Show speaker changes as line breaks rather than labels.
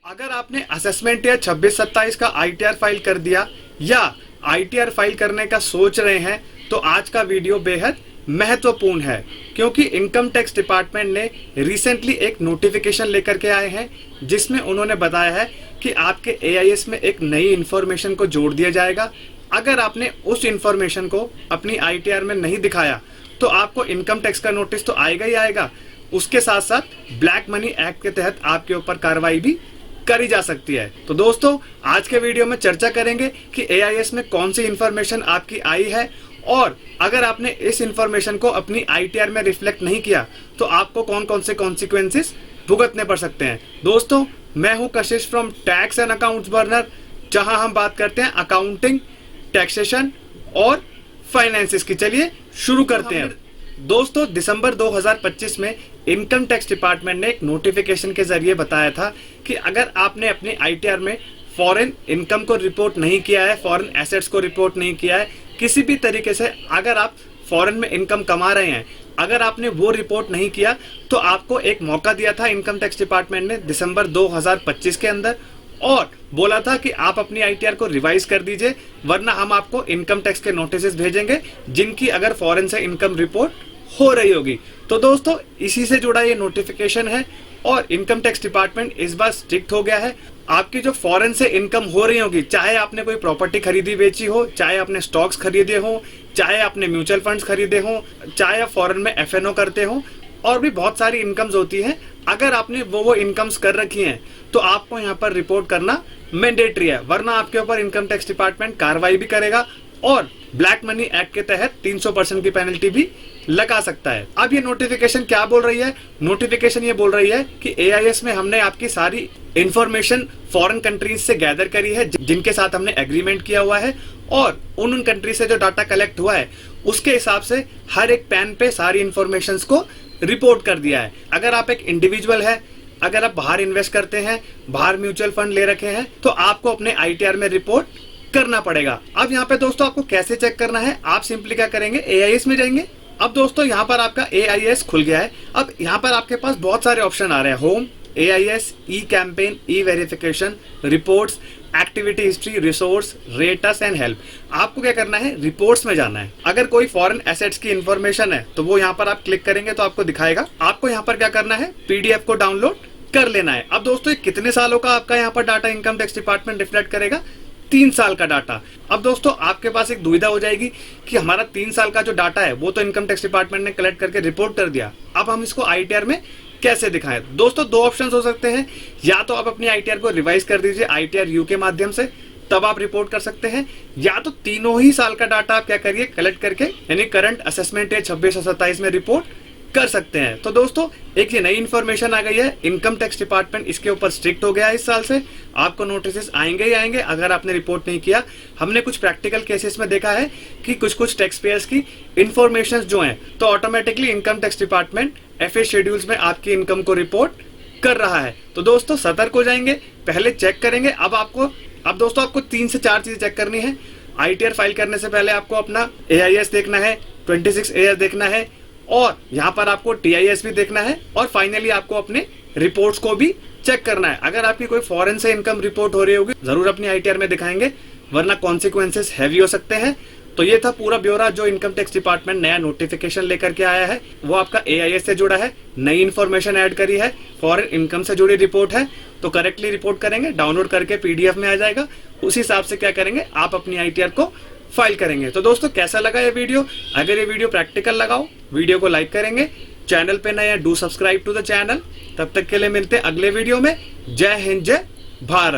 अगर आपने assessment year 26-27 का आईटीआर फाइल कर दिया या आईटीआर फाइल करने का सोच रहे हैं तो आज का वीडियो बेहद महत्वपूर्ण है, क्योंकि इनकम टैक्स डिपार्टमेंट ने रिसेंटली एक नोटिफिकेशन लेकर के आए हैं जिसमें उन्होंने बताया है कि आपके एआईएस में एक नई इन्फॉर्मेशन को जोड़ दिया जाएगा। अगर आपने उस इन्फॉर्मेशन को अपनी आईटीआर में नहीं दिखाया तो आपको इनकम टैक्स का नोटिस तो आएगा ही आएगा, उसके साथ साथ ब्लैक मनी एक्ट के तहत आपके ऊपर कार्रवाई भी करी जा सकती है। तो दोस्तों आज के वीडियो में चर्चा करेंगे कि एआईएस में कौन सी इन्फॉर्मेशन आपकी आई है और अगर आपने इस इन्फॉर्मेशन को अपनी आईटीआर में रिफ्लेक्ट नहीं किया तो आपको कौन कौन से कॉन्सिक्वेंसेस भुगतने पड़ सकते हैं। दोस्तों मैं हूं कशिश from tax and accounts burner, जहां हम बात करते हैं अकाउंटिंग, टैक्सेशन और फाइनेंसेस की। चलिए शुरू करते हैं। दोस्तों दिसंबर 2025 में इनकम टैक्स डिपार्टमेंट ने एक नोटिफिकेशन के जरिए बताया था कि अगर आपने अपने आईटीआर में फॉरेन इनकम को रिपोर्ट नहीं किया है, फॉरेन एसेट्स को रिपोर्ट नहीं किया है, किसी भी तरीके से अगर आप फॉरेन में इनकम कमा रहे हैं, अगर आपने वो रिपोर्ट नहीं किया तो आपको एक मौका दिया था इनकम टैक्स डिपार्टमेंट ने दिसंबर 2025 के अंदर, और बोला था कि आप अपनी आईटीआर को रिवाइज कर दीजिए वरना हम आपको इनकम टैक्स के नोटिस भेजेंगे जिनकी अगर फॉरेन से इनकम रिपोर्ट हो रही होगी। तो दोस्तों इसी से जुड़ा ये नोटिफिकेशन है और इनकम टैक्स डिपार्टमेंट इस बार स्ट्रिक्ट हो गया है। आपकी जो फॉरेन से इनकम हो रही होगी, चाहे आपने कोई प्रॉपर्टी खरीदी बेची हो, चाहे आपने स्टॉक्स खरीदे हो, चाहे आपने म्यूचुअल फंड्स खरीदे हो, चाहे आप फॉरेन में एफएनओ करते हो, और भी बहुत सारी इनकम्स होती हैं, अगर आपने वो इनकम्स कर रखी हैं तो आपको यहाँ पर रिपोर्ट करना मैंडेटरी है, वरना आपके ऊपर इनकम टैक्स डिपार्टमेंट कार्रवाई भी करेगा और ब्लैक मनी एक्ट के तहत 300% की पेनल्टी भी लगा सकता है। अब ये नोटिफिकेशन क्या बोल रही है? नोटिफिकेशन ये बोल रही है कि एआईएस में हमने आपकी सारी इंफॉर्मेशन फॉरेन कंट्रीज से गैदर करी है जिनके साथ हमने एग्रीमेंट किया हुआ है, और उन कंट्री से जो डाटा कलेक्ट हुआ है उसके हिसाब से हर एक पैन पे सारी इंफॉर्मेशन को रिपोर्ट कर दिया है। अगर आप एक इंडिविजुअल है, अगर आप बाहर इन्वेस्ट करते हैं, बाहर म्यूचुअल फंड ले रखे हैं, तो आपको अपने आईटीआर में रिपोर्ट करना पड़ेगा। अब यहाँ पे दोस्तों आपको कैसे चेक करना है? आप सिंपली क्या करेंगे, एआईएस में जाएंगे। अब दोस्तों यहाँ पर आपका एआईएस खुल गया है। अब यहाँ पर आपके पास बहुत सारे ऑप्शन आ रहे हैं, home, AIS, e campaign, e verification, reports, activity history, resource, rates and help. आपको क्या करना है, रिपोर्ट्स में जाना है। अगर कोई फॉरेन एसेट्स की इंफॉर्मेशन है तो वो यहाँ पर आप क्लिक करेंगे तो आपको दिखाएगा। आपको यहाँ पर क्या करना है, पीडीएफ को डाउनलोड कर लेना है। अब दोस्तों कितने सालों का आपका यहाँ पर data income tax department reflect करेगा? 3 साल का डाटा। अब दोस्तों आपके पास एक दुविधा हो जाएगी कि हमारा 3 साल का जो डाटा है वो तो इनकम टैक्स डिपार्टमेंट ने कलेक्ट करके रिपोर्ट कर दिया, अब हम इसको आईटीआर में कैसे दिखाएं? दोस्तों 2 ऑप्शंस हो सकते हैं, या तो आप अपनी आईटीआर को रिवाइज कर दीजिए आईटीआर यू के माध्यम से, तब आप रिपोर्ट कर सकते हैं, या तो तीनों ही साल का डाटा आप क्या करिए, कलेक्ट करके यानी करंट असेसमेंट ईयर 26 और 27 में रिपोर्ट कर सकते हैं। तो दोस्तों एक ये नई इन्फॉर्मेशन आ गई है, इनकम टैक्स डिपार्टमेंट इसके ऊपर स्ट्रिक्ट हो गया है। इस साल से आपको नोटिस आएंगे ही आएंगे अगर आपने रिपोर्ट नहीं किया। हमने कुछ प्रैक्टिकल केसेस में देखा है कि कुछ टैक्स पेयर्स की इंफॉर्मेशन जो है तो automatically income tax department FA schedules में आपकी इनकम को रिपोर्ट कर रहा है। तो दोस्तों सतर्क हो जाएंगे, पहले चेक करेंगे। अब दोस्तों आपको 3 से 4 चीजें चेक करनी है। आईटीआर फाइल करने से पहले आपको अपना एआईएस देखना है, 26 एआर देखना है, और यहाँ पर आपको टीआईएस भी देखना है, और फाइनली आपको अपने रिपोर्ट्स को भी चेक करना है। अगर आपकी कोई फॉरेन से इनकम रिपोर्ट हो रही होगी जरूर अपनी आईटीआर में दिखाएंगे, वरना कॉन्सिक्वेंसेस हैवी हो सकते हैं। तो ये था पूरा ब्यौरा जो इनकम टैक्स डिपार्टमेंट नया नोटिफिकेशन लेकर के आया है। वो आपका एआईएस से जुड़ा है, नई इन्फॉर्मेशन ऐड करी है, फॉरेन इनकम से जुड़ी रिपोर्ट है, तो करेक्टली रिपोर्ट करेंगे, डाउनलोड करके पीडीएफ में आ जाएगा। उस हिसाब से क्या करेंगे, आप अपनी आईटीआर को फाइल करेंगे। तो दोस्तों कैसा लगा ये वीडियो? अगर ये वीडियो प्रैक्टिकल लगाओ, वीडियो को लाइक करेंगे, चैनल पे नए हैं do subscribe to the channel. तब तक के लिए मिलते हैं अगले वीडियो में। जय हिंद, जय भारत।